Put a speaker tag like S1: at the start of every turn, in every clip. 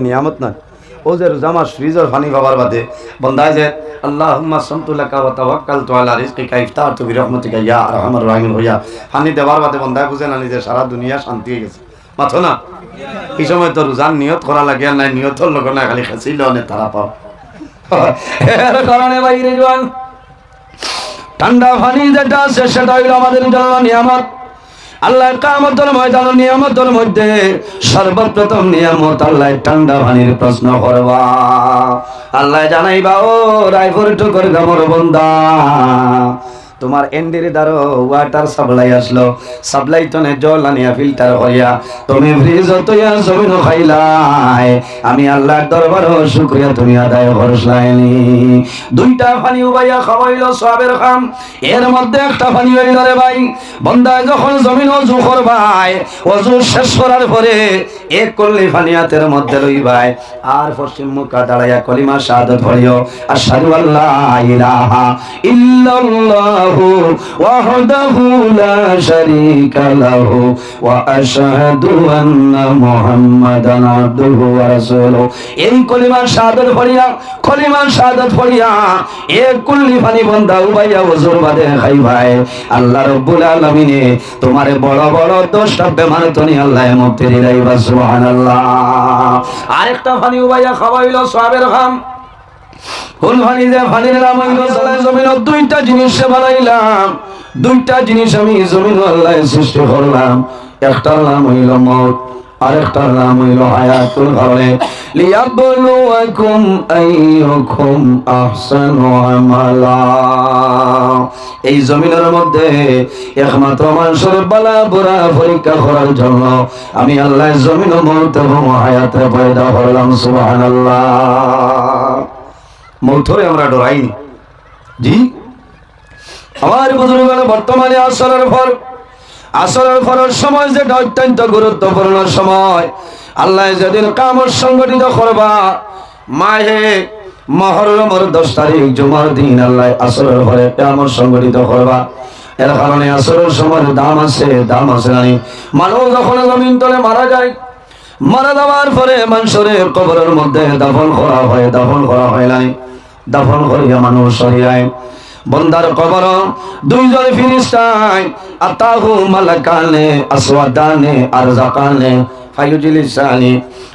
S1: নিয়ামত না ও যে রোজা মাস ফ্রিজর পানি পাবার বাদে বন্দায় যে আল্লাহুম্মা সামতু লাকা ওয়া তাওয়াক্কালতু আলা রিজকিকা ইফতারতু বিরহমাতিকা ইয়া আরহামার রাহিমিন হইয়া পানি দেবার বাদে বন্দায় বুঝে না নিজে সারা দুনিয়া শান্তি হয়ে গেছে মাথো না এই সময় তো রোজার নিয়ত করা লাগে নাই নিয়তর লগে না খালি খাসিল অনেক তারা পাও এর কারণে বাইরে জোয়ান ঠান্ডা পানি যেটা আছে সেটা হইল আমাদের জন্য নিয়ামত। আল্লাহ কিয়ামতের ময়দানে নিয়ামতের মধ্যে সর্বপ্রথম নিয়ামত আল্লাহ ঠান্ডা পানির প্রশ্ন করবা। আল্লাহ জানাইবা ও রায়পুর টুকুর গামর বান্দা তোমার এন্ডির দ্বারা ওয়াটার সাপ্লাই আসলো, সাপ্লাই টনে জল আনিয়া ফিল্টার হইয়া তুমি ফ্রিজ তৈয়া জমিন খাইলাই, আমি আল্লাহর দরবার শুকরিয়া তুমি আদায় করছলাইনি। দুইটা পানি উবাইয়া খাওয়াইলো সওয়াবের কাম, এর মধ্যে একটা পানি হইল রে ভাই বান্দা যখন জমিন ওযু করবাই ওযু শেষ করার পরে এক কল্লি পানি হাতের মধ্যে লইবাই আর পশ্চিম মুখা দাঁড়াইয়া কলিমা শাহাদাত পড়িও আশহাদু আল্লা ইলাহা ইল্লাল্লাহ ওয়াহদাহু লা শারীকা লাহু ওয়া আশহাদু আন্না মুহাম্মাদান আবদুহু ওয়া রাসূলুহু। এই কলিমা শাহাদাত পড়িয়া এক কুল্লি পানি বান্দা উবাইয়া ওযুর বাদে খাইবাই আল্লাহ রাব্বুল আলামিনে তোমারে বড় বড় 10টা বেমার তনি আল্লাহ মুক্তি দিলাইবা সুবহানাল্লাহ। আরেকটা পানি উবাইয়া খাওয়াইলো সওয়াবের কাম, কোন পানি যে পানির নাম হইল সালাহ জমিন। দুইটা জিনিস বানাইলাম, দুইটা জিনিস আমি জমিন আল্লাহ সৃষ্টি করলাম, একটার নাম হইল মউত আরেকটার নাম হইল হায়াতুল কারণে লিয়াবলুয়াকুম আইয়ুকুম আহসানু আমালা। এই জমিনের মধ্যে একমাত্র মানুষের বালা বুরা পরীক্ষা করার জন্য আমি আল্লাহ জমিন মউত এবং হায়াত পয়দা করলাম সুবহানাল্লাহ। মৌতরে আমরা ডরাইনি জি। আমার বুজুর্গরা বর্তমানে আসরের ফরের সময় যেটা অত্যন্ত গুরুত্বপূর্ণ সময়, আল্লাহ যেদিন কিয়ামত সংগঠিত করবা মাহে মুহররমের 10 তারিখ জুমার দিন আল্লাহ আসরের পরে কিয়ামত সংগঠিত করবা। এর কারণে আসরের সময় দাম আছে নাই। মানুষ যখন জমিন তলে মারা যায়, মারা যাওয়ার পরে মানুষের কবরের মধ্যে দাফন করা হয় নাই। দাফন করিয়া মানুষ সরিয়ায় বন্দার কবর দুইজন ফেরেশতায় আতাহু মালাকানে আসওয়াদানে আরজাকানে ফায়ুজিলিসানি।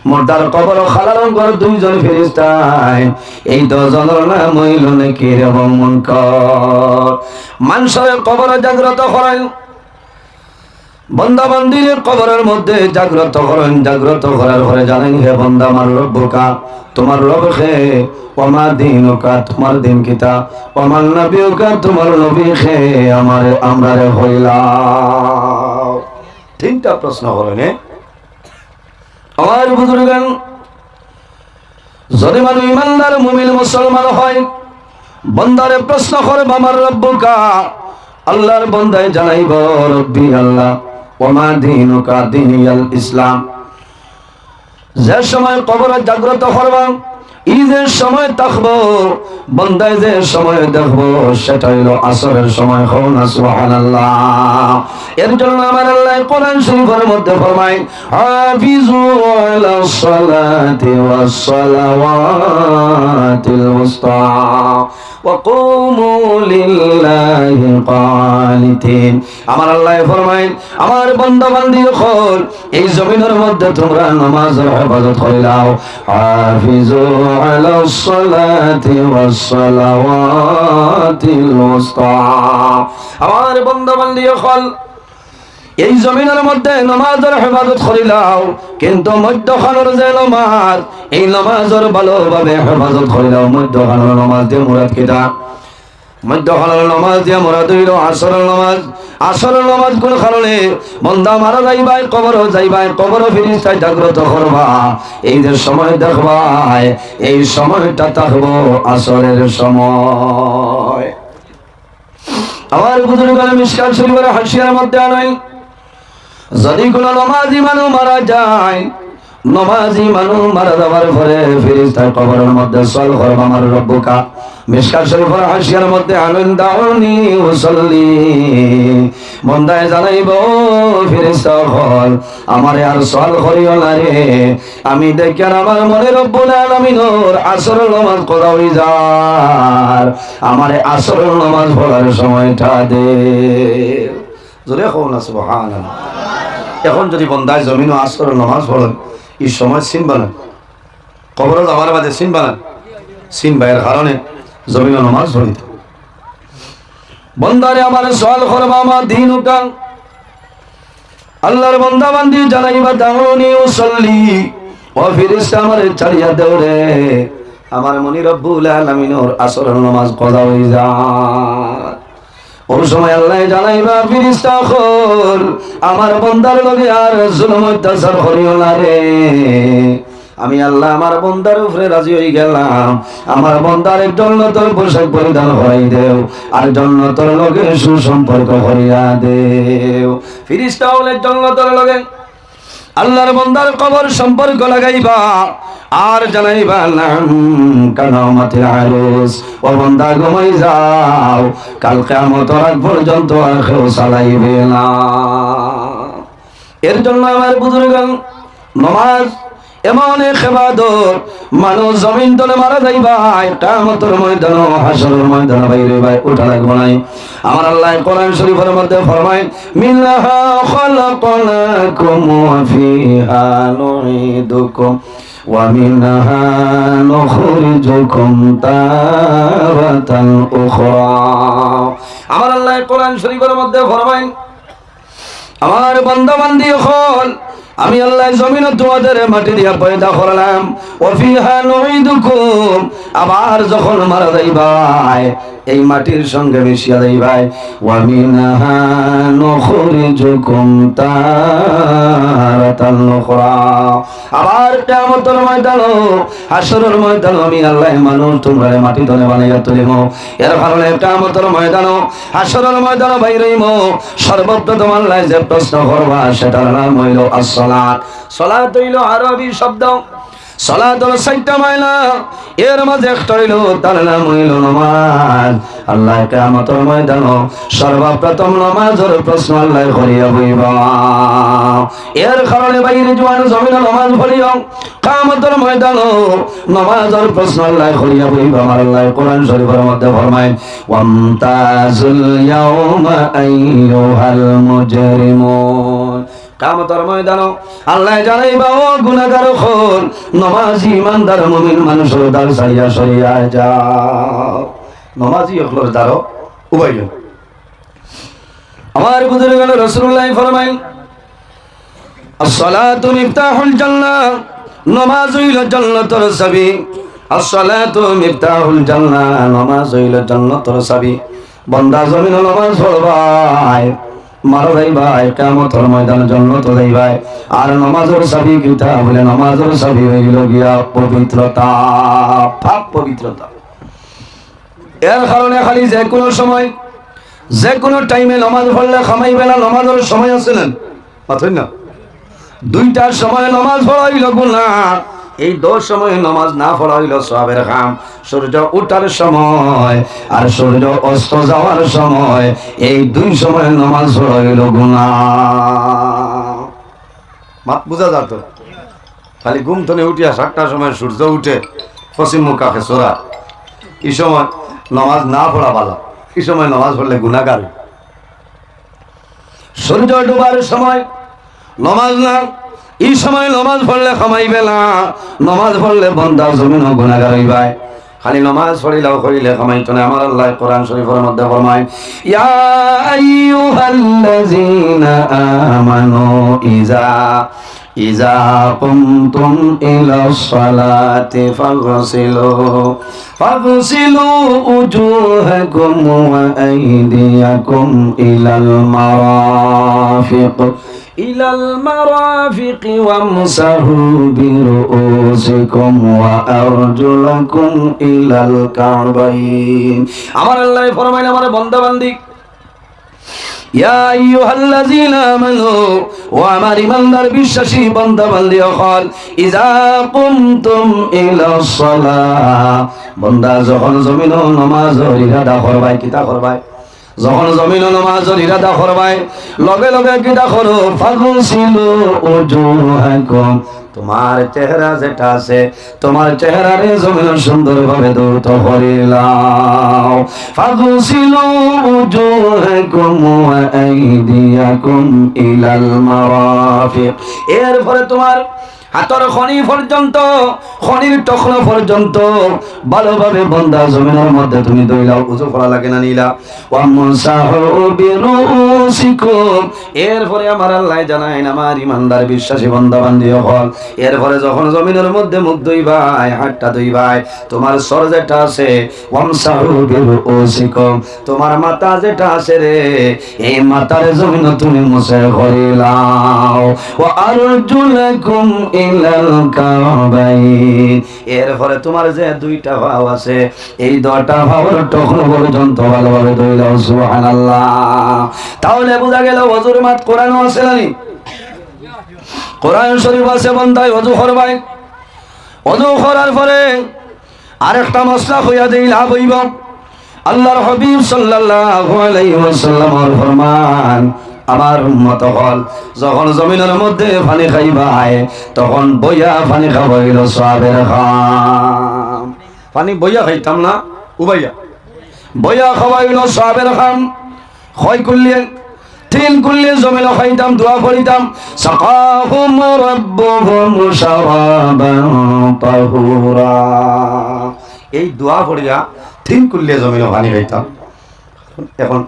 S1: মুর্দার কবর খালারং করে দুইজন ফেরেশতায়, এই দুজনের নাম হইল নাকির এবং মুনকার। মানুষের কবর জাগ্রত করেন, বন্দা বান্দির কবরের মধ্যে জাগ্রত করেন। জাগ্রত করার পরে জানেন হে বন্দা আমার রব্বুকা, তোমার রব কে, ওমা দিনুকা তোমার দিন কিতা, ওমান নবিয়ুকা তোমার নবী কে, আমরা রে হইলাম। তিনটা প্রশ্ন করেন আমার বুজুর্গান। যদি মানুষ ইমানদার মুমিন মুসলমান হয় বন্দারে প্রশ্ন করবে আমার রব্বুকা, আল্লাহর বন্দায় জানাইব রব্বি আল্লাহ ওমা দিনুকা দিনিয়াল ইসলাম। যে সময় কবরে জাগ্রত করবা এই যে সময় থাকবো বন্দায় যে সময় দেখবো সেটা হইল আসরের সময়। হন সুবহানাল্লাহ। এর জন্য আমার আল্লাহ কোরআন শরীফের মধ্যে ফরমায় হাফিজু আলাস সালাতি ওয়াস সালাওয়াতিল মুস্তা ওয়া কুমু লিল্লাহি কানিতিন। আমার আল্লাহ ফরমায় আমার বান্দা বান্দি হল এই জমিনের মধ্যে তোমরা নামাজের হেফাজত করিলাও। হাফিজু আলাস সালাতি ওয়াস সালাওয়াতিল মুস্তা। আমার বান্দা বান্দি হল এই জমিনের মধ্যে নামাজের হেফাজত করিলাও, কিন্তু মধ্যখানের যে নামাজ এই নামাজের ভালোভাবে হেফাজত করিলাও। মধ্যখানের নামাজ দিয়ে মুরাদ কিতা? মধ্যখানের নামাজ দিয়ে মুরাদ হইল আসরের নামাজ। আসরের নামাজ কোন কারণে বন্দা মারা যাইবাই কবর ফেরেশতায় জাগ্রত করবা। এই যে সময় দেখবাই এই সময়টা থাকবো আসরের সময়। আমার বুজুর্গরা মিশকাত শরীফের হাসিয়ার মধ্যে আনাই, যদি কোন নামাজি মানুষ মারা যায় নমাজি মানুষ মারা যাওয়ার পরে ফেরেশতার কবরের মধ্যে সওয়াল করবে আমার রব্বুকা। মিশকাত শরীফের হাসিয়ার মধ্যে আনন্দাউনি উসাল্লি, বন্দায় জানাইব ফেরেশতা হল আমারে আর সওয়াল করিও না রে, আমি দেখেন আমার মনে রব্বুল আলামিনের আসরের নামাজ পড়া হই যার, আমারে আসরের নামাজ পড়ার সময়টা দে। জোরে কও না সুবহানাল্লাহ। এখন যদি বন্দায় জমিন ও আসরের নামাজ পড়েন এই সময় চিনবা না, কবর যাওয়ার বাদে চিনবা না, চিনবা এর কারণে জমিন ও নামাজ পড়িতে বন্দারে আমার সওয়াল করবা আমার দিন উকাং আল্লাহর বান্দা বান্দি জানাইবা দাউনি উসাল্লি, ও ফেরেশতা আমারে ছাড়িয়া দেও রে, আমার মনি রব্বুল আলামিনের আসরের নামাজ কজা হই যায়। ওই সময় আল্লাহ জানাইবা ফেরেশতা হল আমার বান্দার লগে আর জুলুম অত্যাচার করিও না রে, আমি আল্লাহ আমার বান্দার উপরে রাজি হয়ে গেলাম, আমার বান্দার জান্নাতের পোশাক পরিধান করাই দেও আর জান্নাতের লগে সুসম্পর্ক করিয়া দেও। ফেরেশতা হলে জান্নাতের লগে আল্লাহর বান্দার কবর সম্পর্ক লাগাইবা আর জানাইবা নাম কানামাতিল আরুস, ও বান্দা ঘুমাই যাও, কাল কিয়ামতের আগ পর্যন্ত আর কেউ চালাইবে না। এর জন্য আমার বুজুর্গান নামাজ এমন এক ইবাদত, মানুষ জমিন তলে মারা যাইবা কিয়ামতের ময়দানে হাসরের ময়দানে বাইরে ভাই ওঠা লাগবে না। আমার আল্লাহ কোরআন শরীফের মধ্যে ফরমায় মিনহা খালাকনাকুম ওয়া ফিহা নুঈদুকুম ওয়া মিনহা নুখরিজুকুম তারাতান উখরা। আমার আল্লাহ কোরআন শরীফের মধ্যে ফরমায় আমার বান্দা বান্দি হল আমি আল্লাহ জমিনে তোমাদের মাটি দিয়া পয়দা করলাম, ওয়া ফিহা নুঈদুকুম, আবার যখন মারা যাইবাই এই মাটির সঙ্গে মিশিয়া যাইবাই, ওয়া মিনহা নুখরিজুকুম তারাতান উখরা, আবার কিয়ামতের ময়দানে হাসরের ময়দানে আমি আল্লাহ মানুষ তোমরা মাটি ধরে বানাইয়া তুলিব। এর কারণে কিয়ামতের ময়দানে হাসরের ময়দানে বাইরেইম সর্বপ্রথম আল্লাহ যে প্রশ্ন করবা সেটার নাম হইল আসসালাত। সালাত হইল আরবি শব্দ, সালাত হলো ৬০টা মাইনা, এর মাঝে একটা হইল তার নাম হইল নামাজ। আল্লাহ কিয়ামতের ময়দানে সর্বপ্রথম নামাজের প্রশ্ন আল্লাহ করিয়া বইবা। এর কারণে বাইরে জওয়ান জমিনে নামাজ পড়িও, কিয়ামতের ময়দানে নামাজের প্রশ্ন আল্লাহ করিয়া বইবা। আমার আল্লাহ কোরআন শরীফের মধ্যে ফরমায় ওয়ামতাজুল ইয়াউমা আইয়ুহাল মুজরিমুন, কিয়ামতের ময়দানে আল্লাহ জানাইবা ও গুনাহগার হল নামাজি ইমানদার মুমিন মানুষ দার ছাড়িয়া সরিয়া যাও। নামাজি হলর দার উবাইল আমার বুজুর্গান রাসূলুল্লাহ ফরমায় আসসালাতু মিফতাহুল জান্নাহ, নামাজ হইল জান্নাতের চাবি। আসসালাতু মিফতাহুল জান্নাহ, নামাজ হইল জান্নাতের চাবি। বান্দা জমিনে নামাজ পড়বাই মারা যাইবাই কিয়ামতের ময়দানে জান্নাত যাইবাই। আর নামাজের চাবি কিতা বলে নামাজের চাবি হইল গিয়া পবিত্রতা, পাক পবিত্রতা। এর কারণে খালি যে কোনো সময় যে কোনো টাইমে নামাজ পড়লে খামাইবে না, নামাজের সময় আছে না মাথুই না, দুইটার সময় নামাজ পড়া হইল গুনাহ, এই ২ সময় নামাজ না পড়া হইল সওয়াবের কাম। সূর্য ওঠার সময় আর সূর্য অস্ত যাওয়ার সময়, এই ২ সময় নামাজ পড়া হইল গুনাহ। মাত বুঝা যাত খালি ঘুম থেকে উঠিয়া ৭টার সময় সূর্য উঠে পশ্চিম মুখ কাছে সোরা, এই সময় নামাজ না পড়া ভালো, এই সময় নামাজ পড়লে গুনাহগার। সূর্য ডুবার সময় নামাজ না, এই সময় নামাজ পড়লে খামাইবে না, নামাজ পড়লে বান্দা জমিন গুনাহগার হইবাই। খালি নামাজ পড়িলাও কইলে খামাইতো না। আমার আল্লাহ কোরআন শরীফের মধ্যে ফরমায় ইয়া আইয়ুহাল্লাযীনা আমানু ইযা কুমতুম ইলাস সালাতি ফাগসিলু উজুহাকুম ওয়া আইদিয়াকুম ইলাল মারাফিক ওয়ামসাহু বিরুউসিকুম ওয়া আরজুলাকুম ইলাল কাবাইন। আমার আল্লাহ ফরমাইলেন আমার বান্দা বান্দি ইয়া আইয়ুহাল্লাযীনা আমানু ও আমার ঈমানদার বিশ্বাসী বান্দা বান্দী হল ইযা কুমতুম ইলাস সালাহ বান্দা যখন জমিন নামাজের ইরাদা করবাই কিতা করবাই যখন জমিন নামাজের ইরাদা করবাই লগে লগে কিতা করো ফাগসিলু উজুহাকুম তোমার চেহারা যেটা আছে তোমার চেহারারে জমিন সুন্দরভাবে ধৌত করিলাও ফাগসিলু উজুহাকুম ওয়া আইদিয়াকুম ইলাল মারাফিক এরপরে তোমার হাতর খনি পর্যন্ত খনির টখনা পর্যন্ত ভালোভাবে বান্দা জমিনের মধ্যে তুমি দইলাও উযু করা লাগে না নিলা ওয়ামসাহু বিরুসিকুম এরপরে আমার আল্লাহ জানায় আমার ইমানদার বিশ্বাসী বান্দা বান্দি হল এরপরে যখন জমিনের মধ্যে মুখ ধুইবাই হাতটা ধুইবাই তোমার সর যেটা আছে ওয়ামসাহু বিরুসিকুম তোমার মাথা যেটা আছে রে এই মাথার জমিন তুমি মুছে করিলাও ওয়া আরজুলাকুম ইলাল কাবাইন এরপরে তোমার যে দুইটা ভাব আছে এই দুইটা ভাবের টখন পর্যন্ত ভালোভাবে ধুইলাও সুবহানাল্লাহ তাহলে বোঝা গেল ওযুর মাত কোরআন আছে না কোরআন শরীফ আছে বান্দায় ওযু করবাই ওযু করার পরে আরেকটা মশলা হইয়া দেই লাভ হইব আল্লাহর হাবিব সাল্লাল্লাহু আলাইহি ওয়াসাল্লামের ফরমান আমার উম্মত হল যখন জমিনের মধ্যে পানি খাইবাই তখন বইয়া পানি খাবাইল সওয়াবের খাম পানি বইয়া খাইতাম না উবাইয়া বইয়া খাবাইল সওয়াবের খাম হয় করলেন তিন করলে জমিন খাইতাম দোয়া করিতাম সাকাহুম রাব্বুহুম শারাবান তাহুরা এই দোয়া পড়িয়া তিন করলে জমিন পানি খাইতাম এখন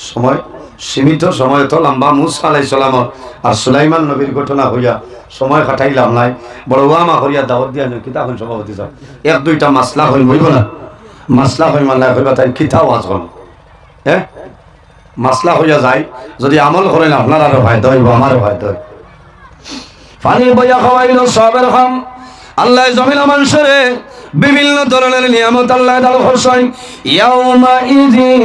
S1: সময় সীমিত সময় তো লম্বা মুসা আলাইহিস সালাম আর সুলাইমান নবীর ঘটনা হইয়া সময় কাটাইলাম নাই বড় ওয়ামা করিয়া দাওয়াত দিয়া কিতা কোন সভাপতি স্যার এক দুইটা মাসলা হইব না মাসলা হই মানে হইবা তাই কিতা ওয়াজ হল হ্যাঁ মাসলা হইয়া যায় যদি আমল করেন আপনার আরো ফায়দা হইব আমারও ফায়দা হইব পানি বইয়া খাওয়াইল সবের খাম আল্লাহ জমিন মানুষরে বিভিন্ন ধরনের নিয়ামত আল্লাহ দান করছেন ইয়াউমা ইযিন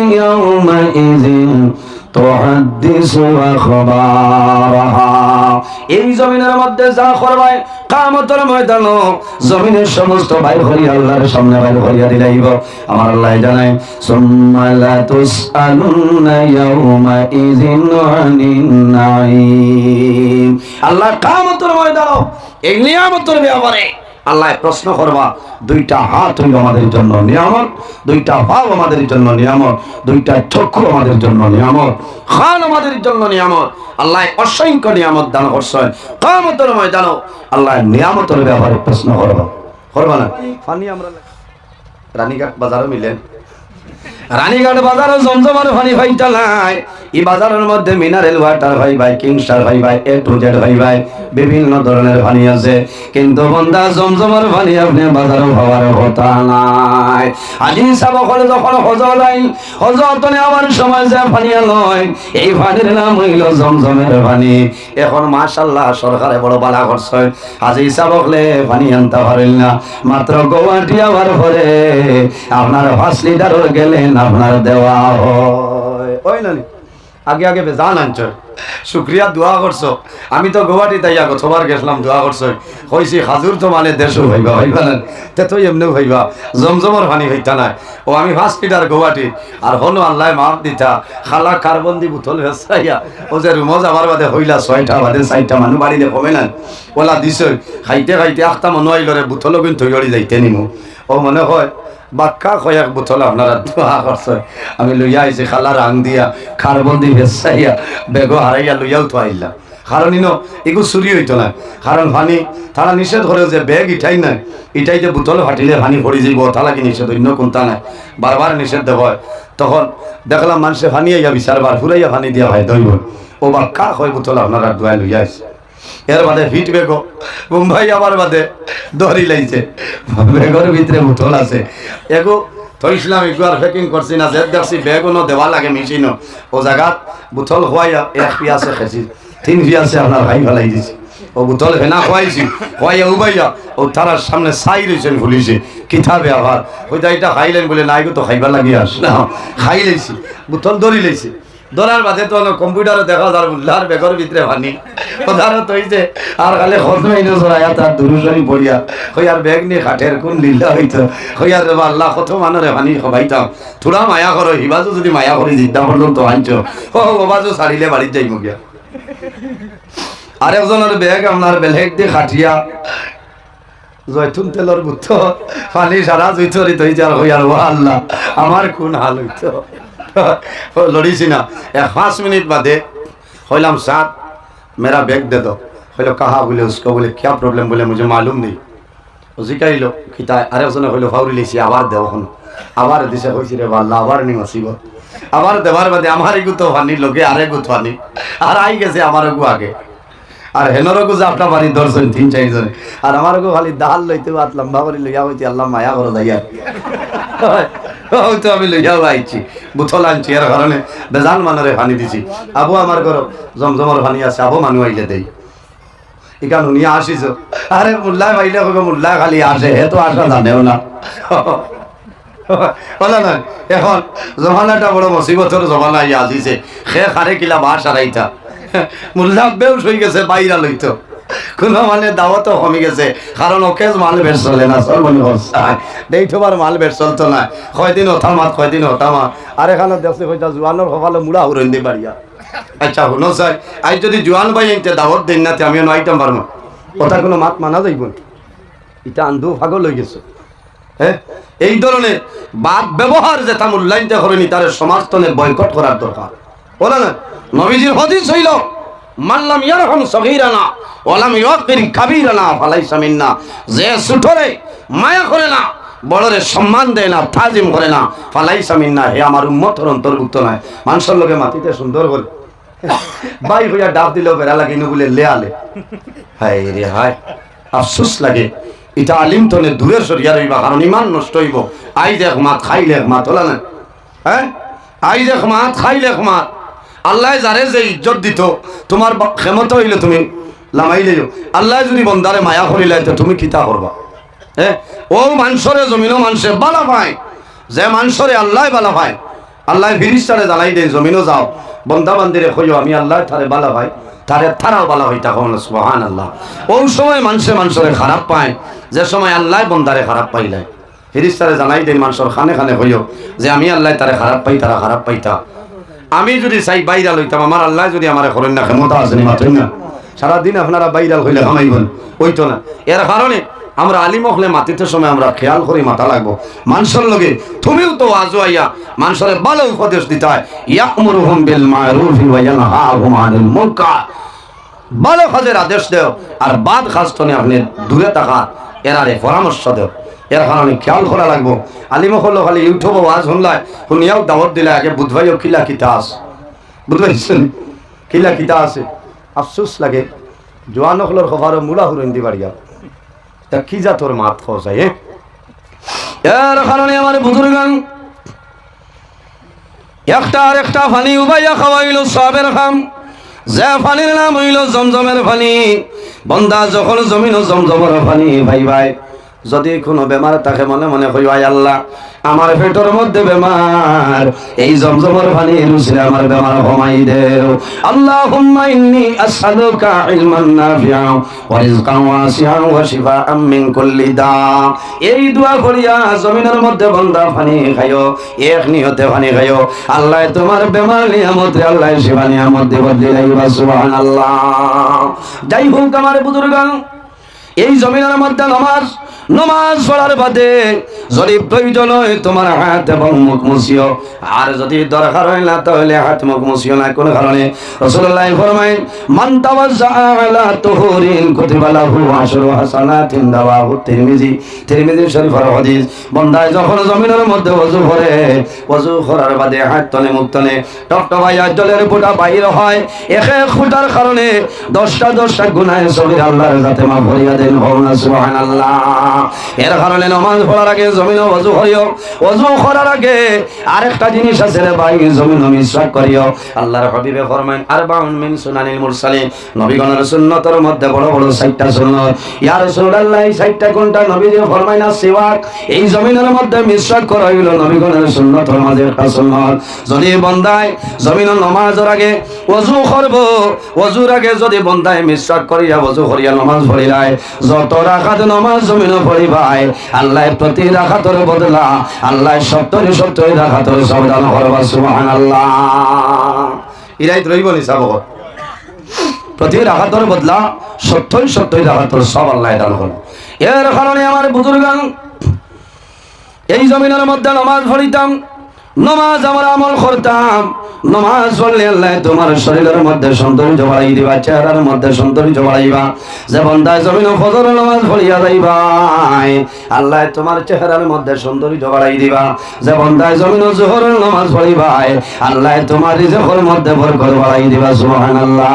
S1: তুহাদ্দিসু আখবারাহা এই জমিনের মধ্যে যা করবাই কিয়ামতের ময়দানে জমিনের সমস্ত ভাই হরি আল্লাহর সামনে ভাই হরিয়া দিলাইব আমার আল্লাহ জানায় সুম্মা লা তুসআলুনা ইয়াউমা ইযিন আনিন নাঈম আল্লাহ কিয়ামতের ময়দানে এই নিয়ামতের ব্যাপারে আল্লাহ প্রশ্ন করবা দুইটা হাত হইল আমাদের জন্য নিয়ামত দুইটা পা আমাদের জন্য নিয়ামত দুইটা চক্ষু আমাদের জন্য নিয়ামত খান আমাদের জন্য নিয়ামত আল্লাহ অসংখ্য নিয়ামত দান করছেন কিয়ামতের ময়দানে আল্লাহ নিয়ামতের ব্যাপারে প্রশ্ন করবা না পানি আমরা রানীঘাট বাজারে মিলেন রানীঘাট বাজারে জমজমার পানি পাইতা নাই এই বাজারের মধ্যে মিনারেল ওয়াটার ভাই ভাই কিংস্টার ভাই ভাই এ টু জেড ভাই ভাই বিভিন্ন ধরনের পানি আছে কিন্তু বন্দা জমজমার পানি আপনি বাজারে পাওয়ার কথা নাই আজি সাব করে যখন হজ নাই হজত নেওয়ার সময় যে পানি লয় এই পানির নাম হইল জমজমের পানি এখন মাশাআল্লাহ সরকারে বড় বালা করছে আজি সাবকলে পানি আনতে পারেন না মাত্র গুয়াহাটি আবার পরে আপনার 5 লিটার গেলেন আপনার দেওয়া হয় ওই না আগে আগে বেজান আনছো শুক্রিয়া দোয়া করছো আমি তো গুয়াহাটি তাই আগে সবার গেছিলাম দোয়া করছো কইছি হাজুর তো মানে দেশও ভাইবা ভাইবা না তে তো এমনিও ভাইবা জমজমর পানি হইতা নাই ও আমি 5 লিটার গুয়াহাটি আর হলো আল্লাহ মাফ দিতা খালা কার্বন দি বোতল ভেসাইয়া ও যে রুমো যাবার বাদে হইলা 6টা বাদে 4টা মানুষ বাড়িলে কমে না ওলা দিছে খাইতে খাইতে আখটা মন আইলরে বোতল কিন্তু থইড়ি যাইতে নিমু ও মনে হয় বাক্কা কয়েক বোতল আপনারা দোয়া করছে আমি লইয়া আইছি খালা রাং দিয়া কার্বন দি ভেসাইয়া বেগো হারাইয়া লইয়াও তো আইলাম কারণ ইনো এগুলো চুরি হইতো না কারণ পানি তারা নিষেধ করে যে ব্যাগ ইটাই নাই ইটাইতে বোতল ফাটিলে পানি পড়ি যাইব তালা কি নিষেধ অন্য কোনটা নাই বারবার নিষেধ দেওয়া হয় তখন দেখলাম মানুষে পানি আইয়া বিচারবার ফুরাইয়া পানি দিয়া ভাই দইব ও বাক্কা কয় বোতল আপনারা দোয়া লইয়া আইছে এর বাদে ফিট বেগো মুম্বাই আমার বাদে দড়ি লাইছে বেগর ভিতরে বোতল আছে এগো তো ইসলাম এগুয়ার প্যাকিং করছি না যে দেখছি বেগুনও দেওয়া লাগে মেশিনও ও জায়গাত বোতল খোয়াইয়া 1 পিয়াসে খেছি 3 পিয়াসে আপনার ভাই ফেলাই দিছি ও বোতল ফেনা খোয়াইছি খোয়াইয়া উবাইয়া ও তারার সামনে চাই রয়েছেন ভুলিছে কিতাবে আবার ওইটা এটা খাইলেন বলে নাই গো তো খাইবার লাগি আস না খাই লাইছি বোতল ধরি লাইছি ধরার বাদে তো কম্পিউটারে দেখা যার উল্লার বেগর ভিতরে পানি পদারত হইছে আর খালি খতমাইনো জড়াইয়া তার দুরুশরী পড়িয়া কই আর ব্যাগ নিয়ে খাটের কোন লিল্লা হইতো কই আর আল্লাহ কত মানরে পানি খবাইতাম থোড়া মায়া করো হিবাজু যদি মায়া করি জিদ্দা পর্যন্ত আনছো ও বাবাজু ছাড়িলে বাড়ির যাইব গিয়া আরেকজনের ব্যাগ আপনার বেলেগ দিয়ে খাটিয়া জয়তুন তেলর বুদ্ধ পানি সারা জুইতরি তৈ যার হই আর ও আল্লাহ আমার কোন হাল হইতো লড়িছি না 5 मिनट বাদে হইলাম সাথ मेरा बैग दे दो হইলো কাহা বলে उसको बोले क्या प्रॉब्लम बोले मुझे मालूम नहीं ও জিকাইলো কিতা আরেকজনে হইলো ফাউরি লিছি আবার দেও হন আবার দিছে কইছি রে আল্লাহ আবার নি আসিব আবার দেবার বাদে আমার গুতো পানি লগে আরে গুতো পানি আর আই গেছে আমার গু আগে আর হেনরগু জাপটা পানি দর্শন 3-4 জনে আর আমারগু খালি দাল লইতে বাত লম্বা করে লইয়া হইতি আল্লাহ মায়া করে যাইয়া তো আমি লইয়া আইছি বুথল আনছি এর কারণে বেজান মানরে পানি দিছি আবু আমার ঘর জমজমর পানি আছে আবু মানু আইলে দেই ইকান উনি আসিছো আরে মুল্লা ভাইলে কইব মুল্লা খালি আসে হে তো আসা জানেও না বলা না এখন জমানাটা বড় মুসিবতের জমানা ইয়া আসিছে খে খারে কিলা বাস আরাইতা মুল্লা বেউস হয়ে গেছে বাইরা লইতো কোন মানে দাওয়াত কমে গেছে কারণ ওকেজ মাল বের চলে না সর্বনি হসায় দেইঠবার মাল বের চলতো না কয়দিন ওঠামাত কয়দিন ওঠামা আর এখানে দেখছে কইতা জোয়ানোর সকালে মুড়া হুরন দি বাড়িয়া আচ্ছা হুনো চাই আজ যদি জোয়ান ভাই আনতে দাওয়াত দেন না আমিও নয়টাম পারবো কথা কোনো মাত মানা যাইব এটা আন্ধু পাগল হয়ে গেছে হ্যাঁ এই ধরনের বাদ ব্যবহার যেটা মূল্যায়িত করেনি তার সমাজতনে বয়কট করার দরকার বলে না নবীজির হাদিস হইল মাল্লাম ইয়ারহাম সগীরানা ওয়ালাম ইউকির কাবীরানা ফালাইসা মিন্না যে ছোটরে মায়া করে না বড়রে সম্মান দেয় না তাজিম করে না ফালাইসা মিন্না হে আমার উম্মতের অন্তর্ভুক্ত নয় মানুষের লোকে মাটিতে সুন্দর করে ভাই হইয়া ডাব দিলেও বেড়া লাগে বলে লেয়ালে হায় রে হায় আফসোস লাগে এটা আলিম তনে দূরের সরিয়া রইবা কারণ ইমান নষ্ট হইব আই দেখ মাত খাইলে মাত হলা না হ্যাঁ আই দেখ মাত খাইলে মাত আল্লাহ যারে যে ইজ্জত দিত তোমার ক্ষমতা হইলে তুমি লামাইলেও আল্লাহ যদি বন্দারে মায়া করিলে তুমি কিতা করবা হ্যাঁ ও মানুষরে জমিনও মানুষে বালা পায় যে মানুষরে আল্লাহ বালা পায় আল্লাহ ফিরিস্তারে জানাই দেয় জমিনও যাও বন্দা বান্দিরে কইও আমি আল্লাহ তারে বালা পাই তারে তারাও বালা হইতা কখন সুবহানাল্লাহ ওই সময় মানুষরে খারাপ পায় যে সময় আল্লাহ বন্দারে খারাপ পাইলে ফিরিস্তারে জানাই দেয় মানুষের খানে খানে কইও যে আমি আল্লাহ তারে খারাপ পাই তারা খারাপ পাইতা আমি যদি চাই বাইরাল হইতাম আমার আল্লাহ যদি আমার করেন না ক্ষমতা আছে না সারাদিন আপনারা বাইরাল হইলে কামাইবেন হইতো না এর কারণে আমরা আলিম হলে মাতিতে সময় আমরা খেয়াল করি মাথা লাগবো মানুষের লগে তুমিও তো আজও আইয়া মানুষের ভালো উপদেশ দিতে হয় ইয়ামুরুহুম বিল মারুফ ওয়া ইয়ানহাহুম আনিল মুনকার ভালো কাজের আদেশ দেও আর বাদ কাজ তনে আপনি দূরে থাকা এরারে পরামর্শ দেও এর কারণে খেয়াল করা লাগবো আলিম হলো খালি ইউটিউবে ওয়াজ শুনলাই শুনিয়াও দাওয়াত দিলে আগে বুধভাইও কিলা কিতা আছে বুধভাইছেন কিলা কিতা আছে আফসোস লাগে জোয়ান হলোর খবর মুড়া হুরেন দি বাড়িয়া তা কি যা তোর মাত খাওয়াই এর কারণে আমার বুজুর্গান একটা আর একটা পানি উবাইয়া খাওয়াইল সবের খাম যে পানির নাম হইল জমজমের পানি বন্দা যখন জমিন জমজমের পানি ভাই ভাই যদি কোনো বেমার থাকে মনে মনে কই আয় আল্লাহ আমার পেটের মধ্যে বেমার এই জমজমের পানি রুসে আমার বেমার কমাই দেও আল্লাহুম্মা ইন্নী আসআলুকা ইলমান নাফিআ ওয়া রিজকান ওয়াসিআন ওয়া শিফাআম মিন কুল্লি দা এই দোয়া করিয়া জমিনের মধ্যে বান্দা পানি খায়ো এক নিয়তে পানি খায়ো আল্লাহ তোমার বেমার নিয়ামত আল্লাহ শিফা নিয়ামত দেব দিলাইবা সুবহানাল্লাহ যাই হোক আমার বুজুর্গান এই জমিনের মধ্যে নমাজ পড়ার বাদে যদি প্রয়োজন হয় তোমার হাত এবং মুখ মুছিও আর যদি দরকার হয় না তাহলে হাত মুখ মুছিও না কোন কারণে রাসূলুল্লাহ ফরমায় মান তাওয়াজ্জা আলা তুহুরিন কুতিবা লাহু আশরু হাসানাতিন দাওয়াহু তিরমিজি শরীফের হাদিস বান্দা যখন জমিনের মধ্যে ওযু করে ওযু করার বাদে হাত তলে মুখ তলে টপটপাইয়া জলের ফোঁটা বাইর হয় এক এক ফোঁটার কারণে 10টা গুনাহ সগীর আল্লাহর কাছে মাফ করিয়া দেন সুবহানাল্লাহ এর কারণে নামাজ পড়ার আগে জমিনে ওযু করিও, ওযু করার আগে আরেকটা জিনিস আছে রে ভাই, জমিনে মিসওয়াক করিও। আল্লাহর হাবিবে ফরমায়েন আরবাউন মিন সুনানিল মুরসালিন, নবীগণের সুন্নতের মধ্যে বড় বড় 60টা সুন্নাত। ইয়া রাসূলুল্লাহ এই 60টা কোনটা? নবীজি ফরমায়না সিওয়াক। এই জমিনের মধ্যে মিসওয়াক করা হইল নবীগণের সুন্নতের মাঝে একটা সুন্নাত। যদি বন্দায় জমিনের নামাজের আগে ওযু করব, ওযুর আগে যদি বন্দায় মিসওয়াক করিয়া ওযু করিয়া নামাজ পড়িলায়, যত রাকাত নামাজ জমিনে পড়িবাই আল্লাহ প্রতি রাকাতের বদলা আল্লাহ 70 রাকাতের সওয়াব দান করবা। সুবহানাল্লাহ। ইরাই রইব নি সাবক, প্রতি রাকাতের বদলা 70 রাকাতের সওয়াব আল্লাহ দান করবে। এর কারণে আমার বুজুর্গান এই জমিনের মধ্যে নামাজ পড়িতাম, নামাজ আমরা আমল করতাম। নামাজ পড়লে আল্লাহ তোমার শরীরের মধ্যে সৌন্দর্য বাড়াই দিবা, চেহারার মধ্যে সৌন্দর্য বাড়াইবা। যে বান্দা জমিনে ফজর নামাজ পড়িয়া যাইবাই আল্লাহ তোমার চেহারার মধ্যে সৌন্দর্য বাড়াই দিবা। যে বান্দা জমিনে জোহরের নামাজ পড়িবাই আল্লাহ তোমার রিজকের মধ্যে বরকত বাড়াই দিবা। সুবহানাল্লাহ।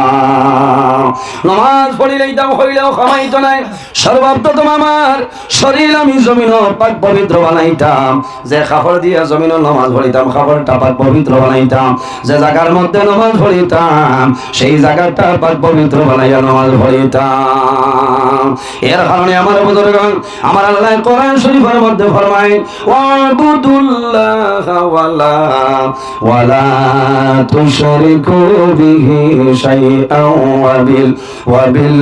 S1: নামাজ পড়িলেই দাম হইলেও কামাইত নাই, সর্বপ্রথম আমার শরীর আমি জমিন পাক পবিত্র বানাইতাম। যে কাপড় দিয়া জমিন নামাজ পড়িতাম কাপড়টা পাক পবিত্র বানাইতাম। যে জায়গার মধ্যে নামাজ পড়িতাম সেই জায়গাটা পাক পবিত্র বানাইয়া নামাজ পড়িতাম। এর কারণে আমার বুজুর্গগণ, আমার আল্লাহ কোরআন শরীফের মধ্যে ফরমায় ওয়াবুদুল্লাহ ওয়ালা তুশরিকু বিহি শাইআন ওয়াবিল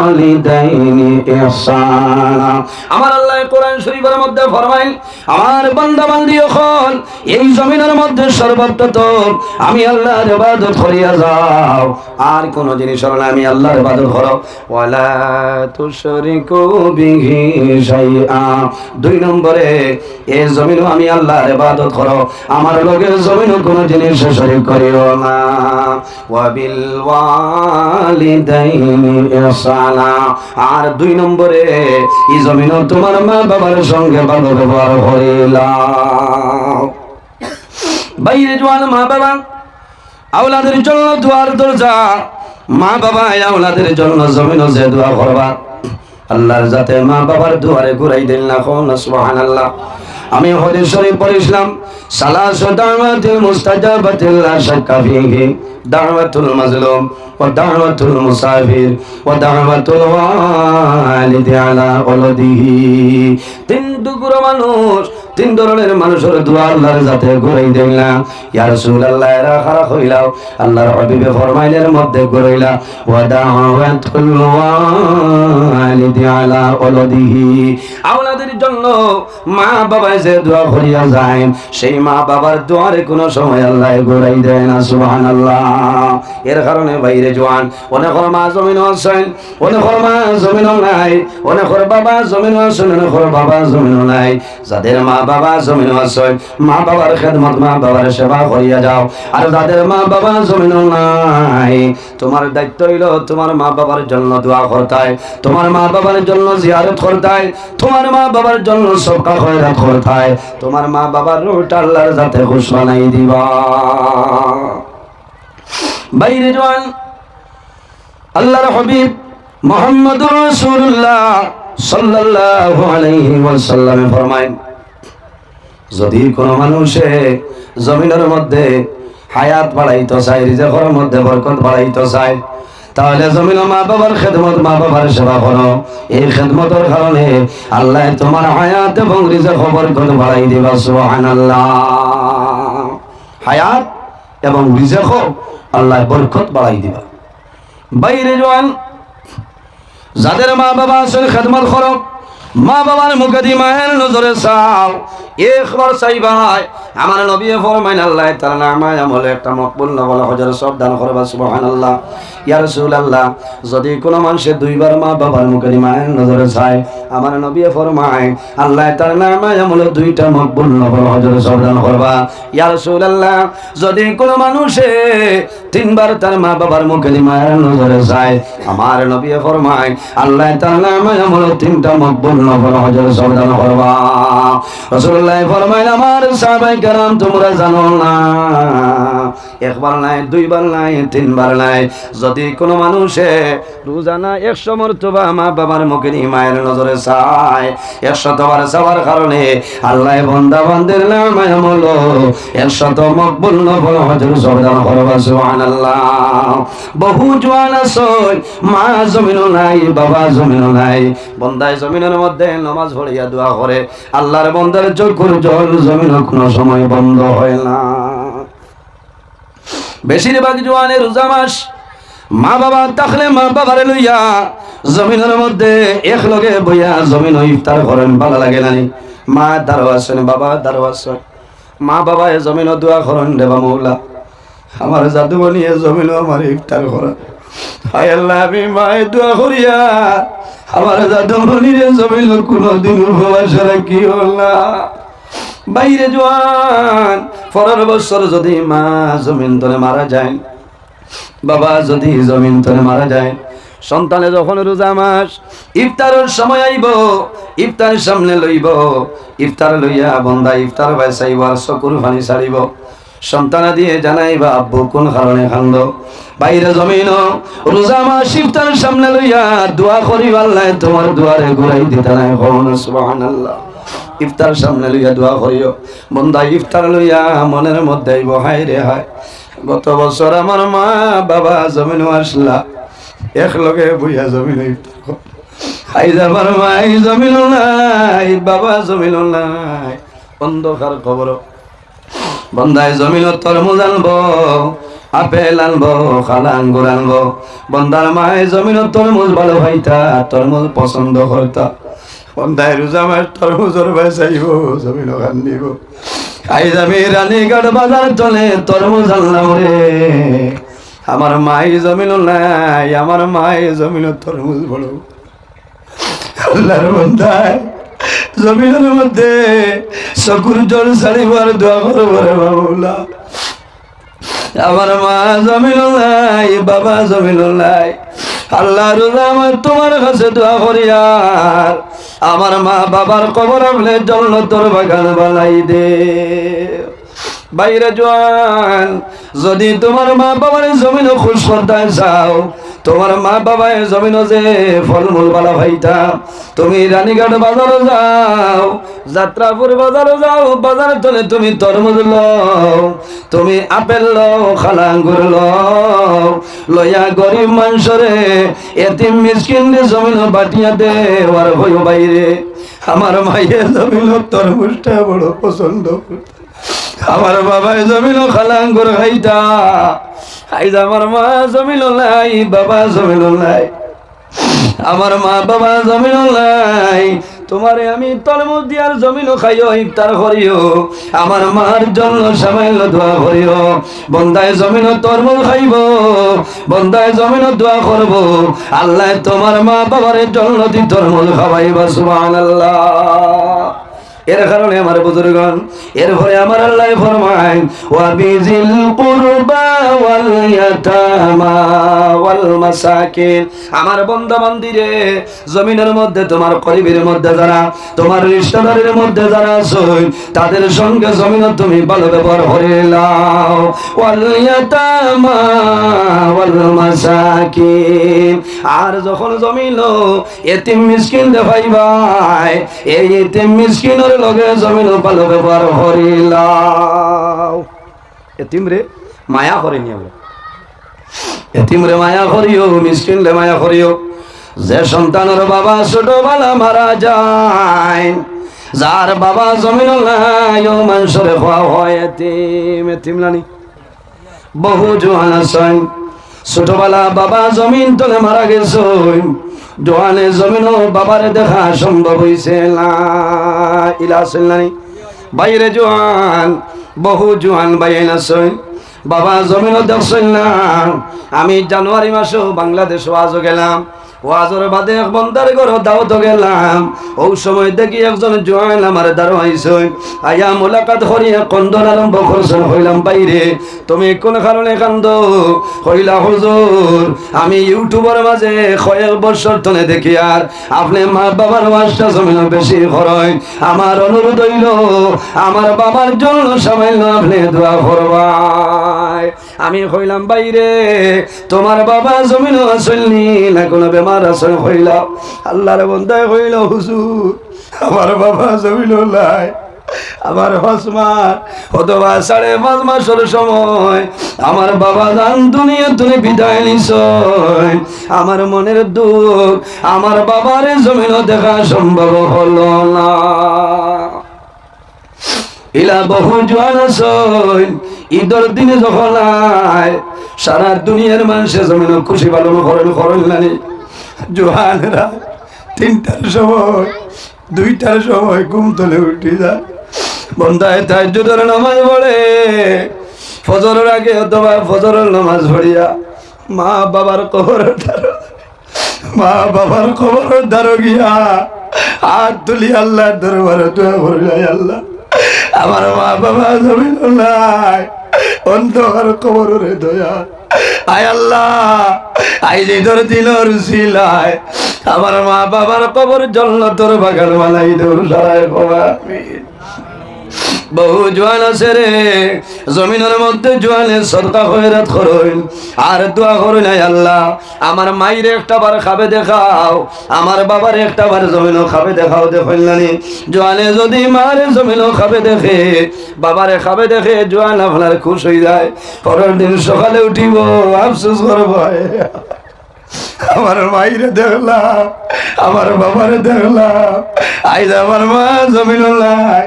S1: ওয়ালিদাইনি ইহসানা। আমার আল্লাহ কোরআন শরীফের মধ্যে ফরমায় আমার বান্দা বান্দি হল এই জমিনের মধ্যে সর্বপ্রথম আমি আল্লাহর ইবাদত করিয়া যাও, আর কোন জিনিস হল না আমি আল্লাহর ইবাদত করো। ওয়ালা তুশরিকু বিহি শাইআ, 2 নম্বরে এই জমিনও আমি আল্লাহর ইবাদত করো, আমার লগে জমিনও কোন জিনিস শরীক করিও না। ওয়াবিল ওয়ালিদাইনি ইহসানা, আর 2 নম্বরে এই জমিনও তোমার মা বাবার সঙ্গে ভালো ব্যবহার করিলাম। বাইরে জওয়ান মা বাবা আওলাদের জন্য দুয়ার দরজা। মা বাবা আওলাদের জন্য জমিনও যে দোয়া করবা আল্লাহর যাতে মা বাবার দুয়ারে ঘুরাই দিল না। সুবহানাল্লাহ। আমি হাদিস শরীফ পড়েছিলাম সালাসু দাওয়াতিল মুস্তাজাবাতিল লা শাক্কা ফিহি দাওয়াতুল মাজলুম ওয়া দাওয়াতুল মুসাফির ওয়া দাওয়াতুল ওয়ালিদি আলা ওয়ালাদিহি। 3 টুকরো মানুষ, 3 ধরনের মানুষের দোয়া আল্লাহর যাতে ঘুরাই দেন না। ইয়া রাসূলুল্লাহ এরা খারাপ হইলাও আল্লাহর হাবিবে ফরমাইলের মধ্যে ঘুরাইলা ওয়া দাওয়াতুল ওয়ালিদি আলা ওয়ালাদিহি। আওলাদের জন্য মা বাবা যে দোয়া করিয়া যায় সেই মা বাবার দোয়ারে কোনো সময় আল্লাহ ঘুরাই দেয় না। সুবহানাল্লাহ। এর কারণে বাইরে জওয়ান অনেকের মা জমিন আছেন, অনেকের মা জমিন নাই, অনেকের বাবা জমিন আছেন, অনেকের বাবা জমিন নাই। যাদের মা বাবা জমিন আছেন মা বাবার খেদমত মা বাবার সেবা করিয়া যাও। আর যাদের মা বাবা জমিন নাই তোমার দায়িত্ব হইল তোমার মা বাবার জন্য দোয়া করতায়, তোমার মা বাবার জন্য জিয়ারত করতায়, তোমার মা বাবার জন্য সদকা খয়রাত করতায়, তোমার মা বাবার রূহটা আল্লাহর যাতে খুশ বানাই দিবা। বাইরে জওয়ান আল্লাহর হাবিব মুহাম্মদুর রাসূলুল্লাহ সাল্লাল্লাহু আলাইহি ওয়াসাল্লাম ফরমায় যদি কোন মানুষে জমিনের মধ্যে হায়াত বাড়াইতে চায়, রিজকের মধ্যে বরকত বাড়াইতে চায়, তাহলে জমিন মা বাবার খেদমত মা বাবার সেবা করো। এই খেদমতের কারণে আল্লাহ তোমার হায়াত এবং রিজক বরকত বাড়াই দিবা। সুবহানাল্লাহ। হায়াত এবং রিজক আল্লাহ বরকত বাড়াই দিবা। বাইরে জওয়ান যাদের মা বাবা আছেন খেদমত করো, মা বাবার মুখে দি মায়ের নজরে চাও, একবার চাইবাই আমার নবী ফরমাইন আল্লাহ তাআলা নামায় আমলে একটা মকবুল নবল হজর সব দান করবা। সুবহানাল্লাহ। ইয়া রাসূলুল্লাহ যদি কোন মানুষে 2 বার মা বাবার মুখে দি মায়ের নজরে চায় আমার নবী ফরমায় আল্লাহ তাআলা নামায় আমলে 2টা মকবুল নবল হজর সব দান করবা। ইয়া রাসূলুল্লাহ যদি কোন মানুষে 3 বার তার মা বাবার মুখে দি মায়ের নজরে চায় আমার নবী ফরমায় আল্লাহ তাআলা নামায় আমলে 3টা মকবুল নফল হজের সওয়াব দান করবা। রাসূলুল্লাহ ফরমাইলেন আমার সাহাবায়ে কেরাম তোমরা জানো না, একবার নাই, দুইবার নাই, তিনবার নাই, যদি কোনো মানুষে রোজানা 100 মর্তবা মা বাবার মুখের মায়ের নজরে চায়, 100বার চাওয়ার কারণে আল্লাহ বান্দা বান্দির নামায় আমল 100 মকবুল নফল হজের সওয়াব দান করবা। সুবহানাল্লাহ। বহু জওয়ান আছে মা জমিনও নাই, বাবা জমিনও নাই, বান্দায় জমিনের মধ্যে নামাজ পড়িয়া দোয়া করে, আল্লাহর বান্দার চোখের জল জমিনও কোনো সময় বন্ধ হয় না। বেশিরভাগ জওয়ানের রোজা মাস, মা বাবা থাকলে মা বাবারে লইয়া জমিনের মধ্যে একলগে বইয়া জমিন ইফতার করেন, ভালো লাগে না? মা দাঁড়ো আছেন, বাবা দাঁড়ো আছেন, মা বাবা এ জমিন দোয়া করেন, দেবা মৌলা আমার জাদু বানিয়ে জমিন আমার ইফতার করেন। হায় আল্লাহ, আমি মায়ের দোয়া করিয়া আমার জাদু বানিয়ে জমিন কোনদিন উপবাস রাখি না। বাইরে জওয়ান 15 বছর যদি মা জমিন তলে মারা যায়, বাবা যদি জমিন তলে মারা যায়, সন্তানে যখন রোজা মাস ইফতারের সময় আইব, ইফতার সামনে লইব, ইফতার লইয়া বন্দা ইফতার বাইসাইব আর চকুর পানি ছাড়িব, সন্তানা দিয়ে জানাইবা আব্বু কোন কারণে কান্দ। বাইরে জমিন রোজা মাস ইফতার সামনে লইয়া দোয়া করিব, আল্লাহ তোমার দুয়ারে ঘুরাই দিতে নাই। সুবহানাল্লাহ। ইফতার সামনে লইয়া দোয়া করিও, বন্দা ইফতার লইয়া মনের মধ্যে আইব, হায় রে হায়, গত বছর আমার মা বাবা জমিন আসলা একলগে বইয়া জমিন ইফতার, আইজ আমার মা জমিন নাই, বাবা জমিন নাই, অন্ধকার খবর। বন্দায় জমিন তরমুজ আনবো, আপেল আনবো, কালা আঙ্গুর আনবো, বন্দার মায় জমিন তরমুজ ভালো ভাইতা, তরমুজ পছন্দ করতা, বন্দায় রোজা মাস তরমুজের বেচাইব, জমিন খান দিব। আইজ আমি রানীঘাট বাজার চলে তরমুজ আনলাম রে, আমার মাই জমিন নাই, আমার মায় জমিন তরমুজ বড়। আল্লাহর বান্দায় জমিনের মধ্যে চকুর জল ছাড়িবার দোয়া করব রে মাওলা। আমার মা জমিন নাই, বাবা জমিন নাই, আল্লাহ রোজা আমার তোমার কাছে দোয়া করি, আর আমার মা বাবার কবর আমলে জান্নাতের বাগান বানাই দে। বাইরে জওয়ান যদি তোমার মা বাবার জমিন খুশ করতে চাও, তোমার মা বাবার জমিন যে ফলমূল বালা ভাইতা, তুমি রানীঘাট বাজারে যাও, যাত্রাপুর বাজারে যাও, বাজারে চলে তুমি তরমুজ লও, তুমি আপেল লও, কালা আঙ্গুর লও, লইয়া গরিব মানুষরে এতিম মিসকিন জমিন বাটিয়া দে। আর হইও বাইরে আমার মায়ের জমিন তরমুজটা বড় পছন্দ করতে, আমার বাবা জমিন কালা আঙ্গুর খাইতা, আইজ আমার মা জমিন নাই, বাবা জমিন নাই, আমার মা বাবা জমিন নাই, তোমারে আমি তরমুজ দিয়ার জমিন খাইও, ইফতার করিও, আমার মার জন্য সামান্য দোয়া করিও। বন্দায় জমিন তরমুজ খাইব, বন্দায় জমিন দোয়া করব, আল্লাহ তোমার মা বাবার জন্য তরমুজ খাওয়াইবা। সুবহানাল্লাহ। এর কারণে আমার বুজুর্গণ, এরপরে আমার আল্লাহ ফরমায় ওয়া বিজিল কুরবা ওয়াল ইয়াতামা ওয়াল মাসাকিন, আমার বান্দা বান্দিরে জমিনের মধ্যে তোমার করিবের মধ্যে যারা, তোমার রিশতেদারের মধ্যে যারা আছে, তাদের সঙ্গে জমিন তুমি ভালো ব্যবহার করে নাও। ওয়াল ইয়াতামা ওয়াল মাসাকিন, আর যখন জমিন এতিম মিসকিন দেখাইবাই, এই এতিম মিসকিনের লগে জমিন ভালো ব্যবহার করিলাও। এতিম রে মায়া করে নিও, এতিম রে মায়া করিও, মিসকিন রে মায়া করিও। যে সন্তানের বাবা ছোটবেলা মারা যায়, যার বাবা জমিন নাই, ও মানুষরে খাওয়া হয় এতিম। এতিম লানি বহু জোয়ান আছেন, ছোটবেলা বাবা জমিন তলে মারা গেছে, জোয়ানে জমিন বাবারে দেখা সম্ভব হইছে না, ইলাছেন নানি। বাইরে জোয়ান, বহু জোয়ান বাইন আছেন, বাবা জমিন দেখছেন না। আমি জানুয়ারি মাসেও বাংলাদেশ আজও গেলাম, ওয়াজর বাদে এক বন্দার ঘর দাওয়াত গেলাম। ওই সময় দেখি একজন জোয়ান আমার দ্বারা আইসই, আয়া মোলাকাত করিয়া কন্দন আরম্ভ করছেন। হইলাম বাইরে তুমি কোন কারণে কান্দ? হইলা হুজুর আমি ইউটিউবের মাঝে কয়েক বছর ধরে দেখি আর আপনি মা বাবার ওয়াজটা জমিন বেশি খরচ। আমার অনুরোধ হইল আমার বাবার জন্য সামান্য আপনি দোয়া করবাই। আমি হইলাম বাইরে তোমার বাবা জমিন আসলনি না কোনো বেমার আসল? হইলা আল্লাহর বন্দায় হইল হুজুর আমার বাবা জমিন নাই, আমার 5 মাস অথবা 5.5 মাসের সময় আমার বাবা জান দুনিয়া তুমি বিদায় নিছ। আমার মনের দুঃখ আমার বাবার জমিন দেখা সম্ভব হলো না। ইলা বহু জোয়ান আসল ঈদের দিনে যখন সারা দুনিয়ার মানুষের জমিন খুশি পালন করেন নানি। জোয়ানেরা 3টার সময় 2টার সময় ঘুম তুলে উঠে যায়, বন্ধায় তাহাজ্জুদের নামাজ পড়ে, ফজরের আগে অথবা ফজরের নামাজ পড়িয়া মা বাবার কবরের দ্বারা গিয়া হাত তুলি আল্লাহর দরবারে দোয়া করে যায়, আল্লাহ আমার মা বাবা জমিন নাই, অন্ধকার কবরের দয়া আয় আল্লাহ আই যে ধর দিল রুসিলায় আমার মা বাবার কবর জান্নাতের বাগান বানাই দৌর সারায় বাবা। বহু জোয়ান আছে রে জমিনের মধ্যে জোয়ানের সদকা খয়রাত করুন আর দোয়া করুন, আল্লাহ আমার মায়ের একটা বার খাবে দেখাও, আমার বাবার একটা বার জমিনও খাবে দেখাও। দেখুন নানি জোয়ানে যদি মারে জমিনও খাবে দেখে বাবারে খাবে দেখে জোয়ান আপনার খুশ হয়ে যায়। পরের দিন সকালে উঠিব আফসোস করব আমার মাইরে দেখলাম আমার বাবারে দেখলাম আইজ আমার মা জমিন নাই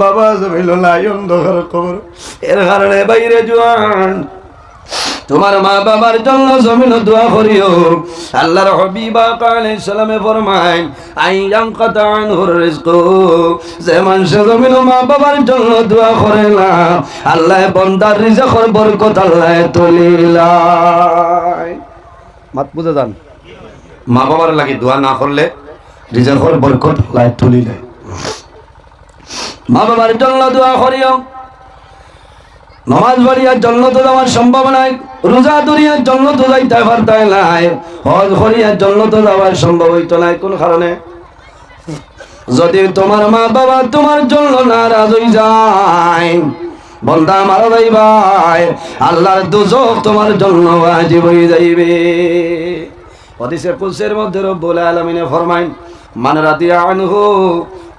S1: বাবা জমিল নাই অন্ধকার কবর। এর কারণে বাইরে জোয়ান তোমার মা বাবার জন্য জমিন দোয়া করিও। আল্লাহর হাবিব আলাইহিস সালামে ফরমায় আইয়াম কাতান হুর রিজকু, যে মানুষ জমিন মা বাবার জন্য দোয়া করে না আল্লাহ বান্দার রিজকের বরকত আল্লাহ তুলিলাই। মাত বুঝে যান, মা বাবার লাগি দোয়া না করলে রিজকের বরকত আল্লাহ তুলিলাই। মা বাবার জন্য দোয়া করিও। নামাজ পড়িয়ার জন্য তো যাওয়ার সম্ভব নাই, রোজা ধরিয়ার জন্য তো যাইতে পারতাই নাই, হজ করিয়ার জন্য তো যাওয়ার সম্ভব হইতো নাই। কোন কারণে? যদি তোমার মা বাবা তোমার জন্য নারাজ হয়ে যায় বন্দা মারা যাইবাই, আল্লাহর দুজক তোমার জন্য ওয়াজিব হয়ে যাইবে। হাদিসে কুদসির মধ্যে রব্বুল আলামিন ফরমায় মান রাদিয়া আনহু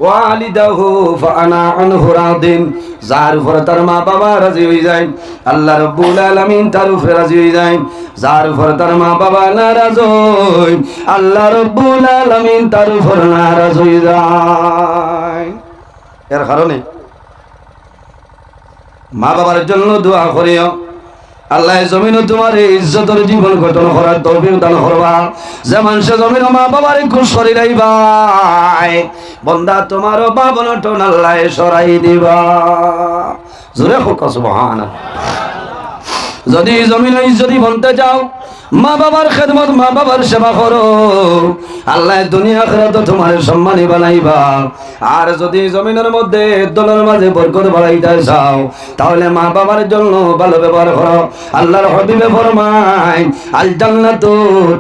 S1: ওয়ালিদাহু ফাআনা আনহু রাদিন, যার উপরে তার মা বাবা রাজি হয়ে যায় আল্লাহ রব্বুল আলামিন তার উপরে রাজি হয়ে যায়। যার উপরে তার মা বাবা নারাজ হয় আল্লাহ রব্বুল আলামিন তার উপরে নারাজ হয়ে যায়। এর কারণে মা বাবার জন্য দোয়া করিও। আল্লাহ জমিনও তোমার ইজ্জতের জীবন গঠন করার তৌফিক দান করবা। যে মানুষ জমিন মা বাবার খুশ করে রাইবাই বন্দা তোমারও বাবন টন আল্লাহ সরাই দিবা। জোরে হোক সুবহানাল্লাহ। যদি জমিন ইজ্জতি বনতে যাও মা বাবার খেদমত মা বাবার সেবা করো আল্লাহ দুনিয়া আখিরাতে তোমার সম্মানী বানাইবা। আর যদি জমিনের মধ্যে দলের মাঝে বরকত বাড়াইতে চাও তাহলে মা বাবার জন্য ভালো ব্যবহার করো। আল্লাহর হাবিবে ফরমায় আল জান্নাতু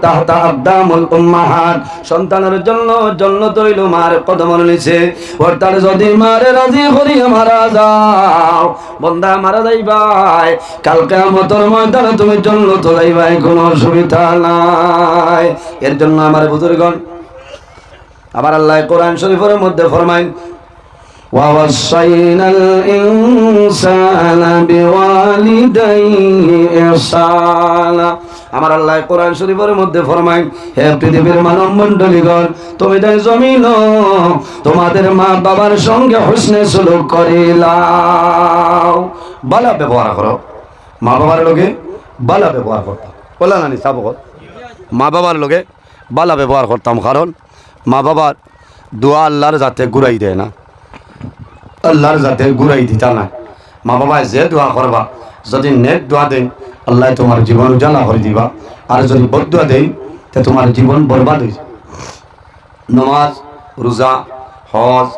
S1: তাহতা আকদামুল উম্মাহাত, সন্তানের জন্য জান্নাত হইল মার কদমের নিচে। অর্থাৎ যদি মারে রাজি করিয়া মারা যাও বন্দা মারা যাইবাই কাল কিয়ামতের ময়দানে তুমি জান্নাত যাইবাই, কোনো অসুবিধা নাই। এর জন্য আমার বুজুর্গণ আবার আল্লাহ কোরআন শরীফের মধ্যে ফরমায় ওয়া ওয়াসাইনাল ইনসানা বিওয়ালিদাইহি ইহসানা। আমার আল্লাহ কোরআন শরীফের মধ্যে ফরমায় হে পৃথিবীর মানব মণ্ডলীগণ তুমি তাই জমিন তোমাদের মা বাবার সঙ্গে হুসনে সুলুক করিলাও, ভালো ব্যবহার করো। মা বাবার লগে ভালো ব্যবহার করতাম বলা নানি সাবক মা বাবার লগে ভালো ব্যবহার করতাম, কারণ মা বাবার দোয়া আল্লাহর যাতে ঘুরাই দেয় না, আল্লাহর যাতে ঘুরাই দিতা না। মা বাবায় যে দোয়া করবা যদি নেক দোয়া দেন আল্লাহ তোমার জীবন উজালা করে দিবা, আর যদি বদ দোয়া দেন তোমার জীবন বরবাদ হয়েছে। নামাজ, রোজা, হজ,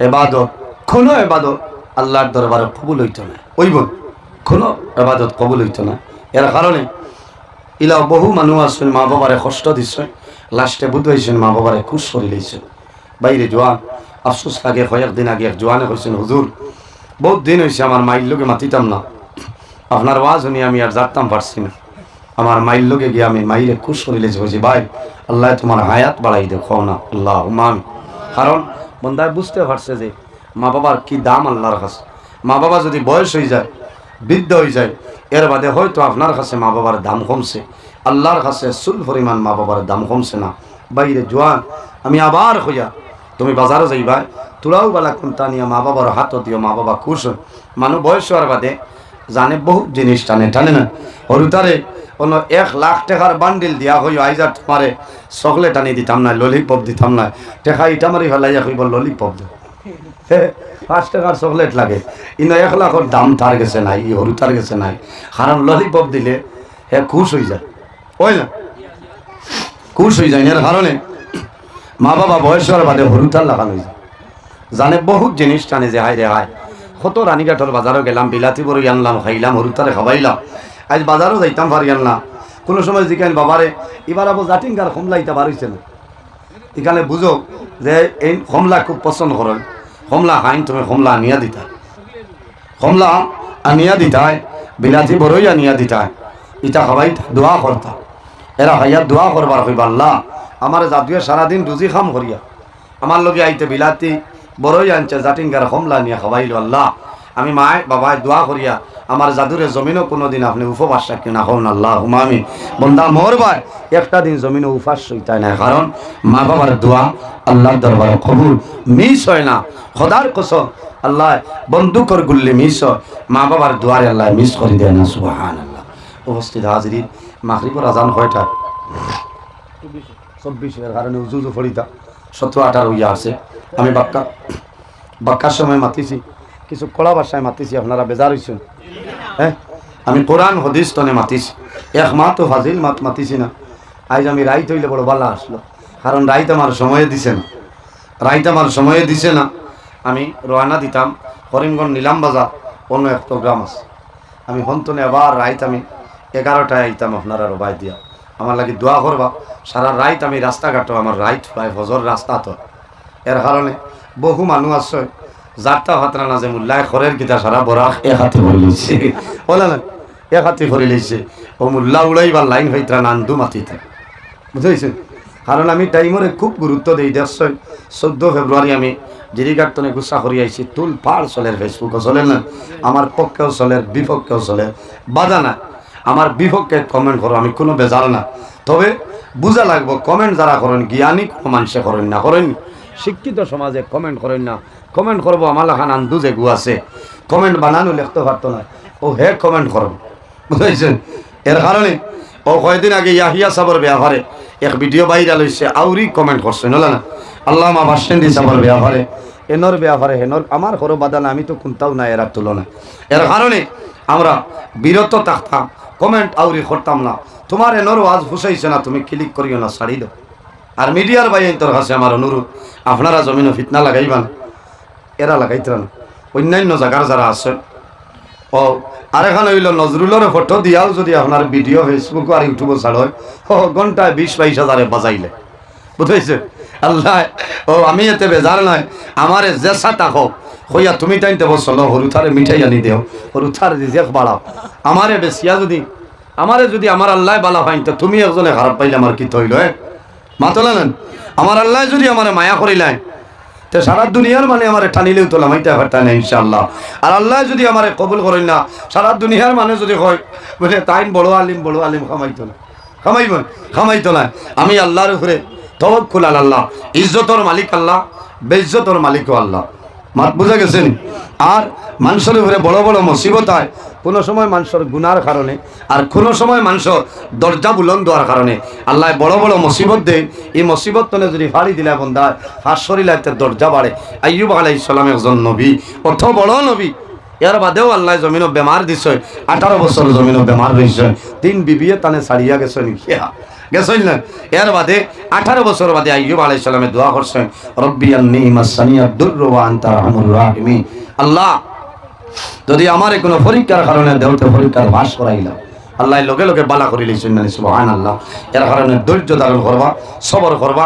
S1: এবাদত, কোনো এবাদত আল্লাহর দরবারে কবুল হইত না। ওই বোন, কোনো এবাদত কবুল হইত না। এর কারণে ইলা বহু মানুষ আসছেন, মা বাবারে কষ্ট দিচ্ছেন, লাস্টে বুধ হয়েছেন, মা বাবারে খুশ করে লইছেন। বাইরে জোয়ান আফসোস লাগে, কয়েকদিন আগে এক জোয়ানে হয়েছেন, হুজুর বহুত দিন হয়েছে আমার মাইল লোকে মাতিতাম না, আপনার ওয়াজ শুনি আমি আর জানতাম পারছি না, আমার মাইল লোকে গিয়ে আমি মাইরে খুশ করে লেছি। হয়েছি ভাই আল্লাহ তোমার হায়াত বাড়াই দেখো না, আল্লাহ মান। কারণ বন্দায় বুঝতে পারছে যে মা বাবার কি দাম আল্লাহর কাছে। মা বাবা যদি বয়স হয়ে যায়, বৃদ্ধ হয়ে যায়, এর বাদে হয়তো আপনার কাছে মা বাবার দাম কমছে, আল্লাহর কাছে চুল পরিমাণ মা বাবার দাম কমছে না। বাইরে জোয়ান আমি আবার হইয়া তুমি বাজারও যাইবা, তোরাও বেলা কোনটা নিয়ে মা বাবার হাতও দিও, মা বাবা খুশ হয়। মানুষ বয়স হওয়ার বাদে জানে বহুত জিনিস টানে, টানে না। হরুতারে কোনো 1 লাখ টাকার বান্ডিল দিয়া হই আইজার তোমারে চকলেট আনি দিতাম না, ললিপপ দিতাম না, টেকা ইটা মারি ফেলাইয়া কইব ললিপপ দে, 5 টাকার চকলেট লাগে। ইনো 1 লাখের দাম তার গেছে নাই, ই হরুতার গেছে নাই। কারণ ললিপপ দিলে হে খুশ হয়ে যায়, ওই না খুশ হয়ে যায়। এর কারণে মা বাবা বয়স হওয়ার বাদে হরুতার লাগানো যায়, জানে বহুত জিনিস টানে যে হায় রে হায়। কত রানীঘাটর বাজারও গেলাম, বিলাতি বড়ই আনলাম, খাইলাম, হরুতারে খাওয়াইলাম। আজ বাজারও যাইতাম পারিয়ান না। কোনো সময় জিজ্ঞান বাবারে এবার আবার জাটিঙ্গার কমলাইতে পারিছে না, এখানে বুঝো যে এই কমলা খুব পছন্দ করেন, কমলা খাইন, তুমি কমলা আনিয়া দিতা, কমলা আনিয়া দিতায়, বিলাতি বড়ই আনিয়া দিতায়, ইটা খাওয়াই দোয়া করতা। এরা খাইয়া দোয়া করবার কইবা আল্লাহ আমার জাদুয়ে সারাদিন রুজি খাম করিয়া আমার লগে আইতে বিলাতি বড়ই আনছে, জাটিঙ্গার কমলা নিয়ে খাওয়াইল। আল্লাহ আমি মায় বাবায় দোয়া করিয়া আমার জাদুরে জমিনও কোনোদিন আপনি উপবাস রাখি না হন, আল্লাহ হুমামি। বন্দা মোর ভাই একটা দিন জমিনও উপাস হইতাই না, কারণ মা বাবার দোয়া আল্লাহর দরবারে কবুল মিস হয় না। খোদার কসম আল্লাহ বন্দুকর গুল্লি মিস হয়, মা বাবার দোয়ারে আল্লাহ মিস করে দেয় না। সুবহানাল্লাহ। উপস্থিত হাজিরিন, মাগরিবের আজান কয়টা? 24। এর কারণে উজু ফরিতা 17-18 হইয়া আছে। আমি বাক্কার সময় মাতিছি, কিছু কড়া ভাষায় মাতিছি, আপনারা বেজার হয়েছেন। হ্যাঁ, আমি কোরআন হদিস তনে মাতিছি, এক মা তো ফাজিল মাত মাতিছি না। আজ আমি রাইত হইলে বড় বালা আসলো, কারণ রাইত আমার সময়ে দিছে না, রাইত আমার সময়ে দিছে না। আমি রওনা দিতাম করিমগঞ্জ নিলাম বাজার, অন্য এক প্রোগ্রাম আছে। আমি হন্তনে আবার রাইত আমি 11টায় আইতাম আপনারা রবাই দিয়া, আমার লাগে দোয়া করবা। সারা রাইত আমি রাস্তাঘাটও আমার রাইট প্রায় ফজর রাস্তা তো। এর কারণে বহু মানুষ আছে যারটা হাতরা না যে মোল্লায় খরের গীতা সারা বরাক এক হাতে করে লইছে, বলে না এক হাতে করে লইছে। ও মোল্লা উড়াইবার লাইন হইতরা নান্দু মাতিতে, বুঝেছেন? কারণ আমি টাইমরে খুব গুরুত্ব দিই। 14 ফেব্রুয়ারি আমি জিরিঘাট তনে গুসা করি আইছি, তুল পাড় চলের, ফেসবুকও চলে না, আমার পক্ষেও চলে বিপক্ষেও চলে, বাধা না। আমার বিপক্ষে কমেন্ট করো, আমি কোনো বেজাল না। তবে বুঝা লাগবো কমেন্ট যারা করেন জ্ঞানী কোনো মানুষে করেন না, করেন শিক্ষিত সমাজে কমেন্ট করেন না। কমেন্ট করবো আমার লাখান আন্দু যে গু আছে, কমেন্ট বানানো লিখতে পারতো না, ও হে কমেন্ট করবো, বুঝেছেন? এর কারণে ও কয়েকদিন আগে ইয়াহিয়া সাবর ব্যাপারে এক ভিডিও ভাইরাল হয়েছে, আউরি কমেন্ট করছেন হলো না, আল্লামা বাসেন্দি সাবর ব্যাপারে, এনর ব্যাপারে হেনর আমার করো বাদান, আমি তো কোনটাও না এরা তুলনা। এর কারণে আমরা বিরত থাকতাম, কমেন্ট আউরি করতাম না। তোমার এনর ওয়াজ ফুসাইছে না, তুমি ক্লিক করিও না, ছাড়ি দাও। আর মিডিয়ার ভাই তোর কাছে আমার অনুরোধ, আপনারা জমিনও ফিতনা লাগাইবান, এরা লাগাইতে না। অন্যান্য জায়গার যারা আছে ও আর এখানে হইল নজরুলের ফটো দিয়াও যদি আপনার ভিডিও ফেসবুক আর ইউটিউবে ছাড় হয়, ও ঘন্টায় 20-22 হাজারে বাজাইলে, বুঝেছে? আল্লাহ ও আমি এতে বেজার নয়, আমার জেসা তাকো হইয়া তুমি টাইনতে বসলো, হরুথারে মিঠাই আনি দেও, হরুথার রিজেক বাড়াও। আমারে বেশিয়া যদি আমার আল্লাহ বালা ফাইন, তো তুমি একজনে খারাপ পাইলে আমার কি তৈল মাতলা নেন। আমার আল্লাহ যদি আমার মায়া করিলেন, তো সারা দুনিয়ার মানে আমার টানিলেও তো লামাইতে পারতা না ইনশাআল্লাহ। আর আল্লাহ যদি আমার কবুল করেন না, সারা দুনিয়ার মানে যদি হয় বলে তাইন বড় আলিম খামাইতো না। আমি আল্লাহর উপরে তওয়াক্কুল আল্লাহ, ইজ্জতর মালিক আল্লাহ, বেইজ্জতর মালিকও আল্লাহ। মাত বুঝা গেছেন? আর মানুষের উপরে বড় বড় মুসিবত হয়, কোনো সময় মানুষের গুনার কারণে, আর কোনো সময় মানুষের দরজা বুলন্দ হওয়ার কারণে আল্লাহ বড় বড় মুসিবত দেন। এই মুসিবত তনে যদি ফাড়ি দিলে বন্ধা ফাঁস শরীলাইতে দরজা বাড়ে। আইয়ুব আলাইহিস সালাম একজন নবী, অত বড় নবী, এর বাদেও আল্লাহ জমিনও বেমার দিছে, 18 বছর জমিনও বেমার রয়েছে, 3 বিবিয়ে তানে ছাড়িয়া গেছে। গেছেন না? এর বাদে 18 বছর বাদে আইয়ুব আলাইহিস সালামে দোয়া করছেন, রব্বি আন্নী মাসানিয়াদ দুররু ওয়া আনতা আরহামুর রাহিমিন। আল্লাহ যদি আমার কোনো পরীক্ষার কারণে দেওতে পরীক্ষার বাস করাইলাম, আল্লাহ লগে লগে বালা করি লইছেন না, সুবহানাল্লাহ। এর কারণে ধৈর্য ধারণ করবা, সবর করবা।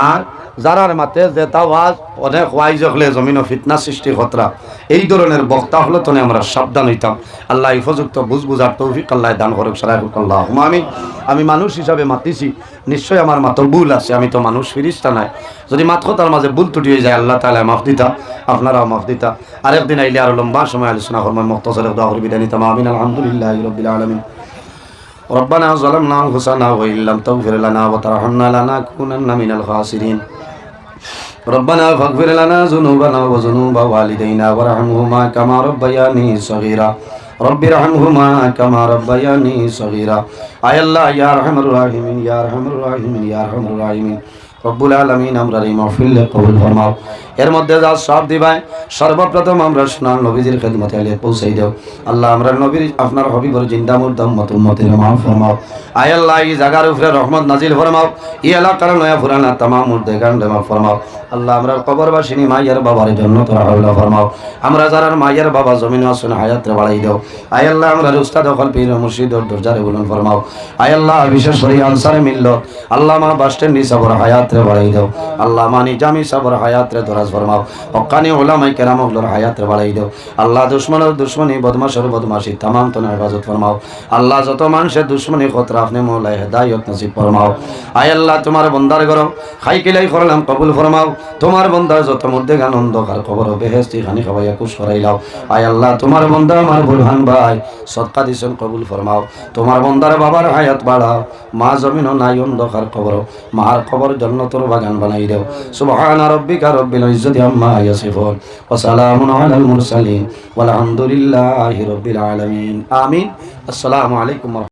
S1: আর যারার মাতে যে তাওয়াজ অনেক ওয়াইজ হলে জমিন ফিতনা সৃষ্টি খতরা, এই ধরনের বক্তা হলে তো আমরা সাবধান হইতাম। আল্লাহ উপযুক্ত বুঝার তৌফিক আল্লাহ দান করুক, সারাই হোক আল্লাহ। আমি মানুষ হিসাবে মাতিছি, নিশ্চয় আমার মাতো ভুল আছে, আমি তো মানুষ, ফিরিস্তা নাই। যদি মাত তার মাঝে ভুল ত্রুটি হয়ে যায়, আল্লাহ তাআলা মাফ দিতা, আপনারাও মাফ দিতা। আরেকদিন আইলে আরো লম্বা সময় আলোচনা করবো, মুখতাসার দোয়া করে বিদায় নিতাম। আমিন। আলহামদুলিল্লাহি রাব্বিল আলামিন। ربنا ظلمنا أنفسنا وإن لم تغفر لنا وترحمنا لنكونن من الخاسرين ربنا فاغفر لنا ذنوبنا وذنوب والدينا وارحمهما كما ربياني صغيرا رب ارحمهما كما ربياني صغيرا আয় আল্লাহ ইয়া আরহামার রাহিমিন, ইয়া আরহামার রাহিমিন, ইয়া আরহামার রাহিমিন রব্বুল আলামিন। আমরা এই মাহফিল কবুল ফরমাও। এর মধ্যে যা সব দিবাই সর্বপ্রথম আমরা সোনার নবীজির খেদমতে আলিয়ে পৌঁছাই দেও। আল্লাহ আমরা নবীর আপনার হবিবর জিন্দা মুর্দা উম্মতের মাফ ফরমাও। আয় আল্লাহ এই জায়গার উপরে রহমত নাজিল ফরমাও। এই এলাকার নয়া পুরানা তামাম মুর্দে গান্ডে মাফ ফরমাও। আল্লাহ আমরা কবরবাসিনী মাইয়ার বাবার জন্য তোরা হাওলা ফরমাও। আমরা যারা মাইয়ার বাবা জমিন আসুন হায়াতে বাড়াই দেও। আয় আল্লাহ আমরা উস্তাদ দখল পীর মুর্শিদর দরজারে বুলন ফরমাও। আয় আল্লাহ বিশেষ করে আনসারে মিল্লত আল্লাহ মা বাস স্ট্যান্ড সাবর হায়াতে বাড়াই দেও। আল্লাহ মানি জামি সাবর হায়াতে দরাজ ফরমাও। হক্কানি উলামায়ে কেরাম ওগুলোর হায়াতে বাড়াই দেও। আল্লাহ দুশমনের দুশমনি বদমাশের বদমাশি তামাম তো হেফাজত ফরমাও। আল্লাহ যত মানুষের দুশমনি খতরা আপনি মৌলায় হেদায়ত নসিব ফরমাও। আয় আল্লাহ তোমার বন্দার গরম খাই কিলাই করলাম কবুল ফরমাও। তোমার বন্দার যত মধ্যে গান অন্ধকার খবর বেহেস্তি খানি খাওয়াইয়া কুশ করাইলাও। আয় আল্লাহ তোমার বন্দা আমার বুরহান ভাই সদকা দিছেন কবুল ফরমাও। তোমার বন্দার বাবার হায়াত বাড়াও। মা জমিনও নাই অন্ধকার খবর, মার খবর জান্নাতের বাগান বানাই দেও। সুবহানা রাব্বিকা রব্বিল ইজ্জাতি আম্মা ইয়াসিফুন ওয়া সালামুন আলাল মুরসালিন ওয়াল হামদুলিল্লাহি রাব্বিল আলামিন। আমিন। আসসালামু আলাইকুম।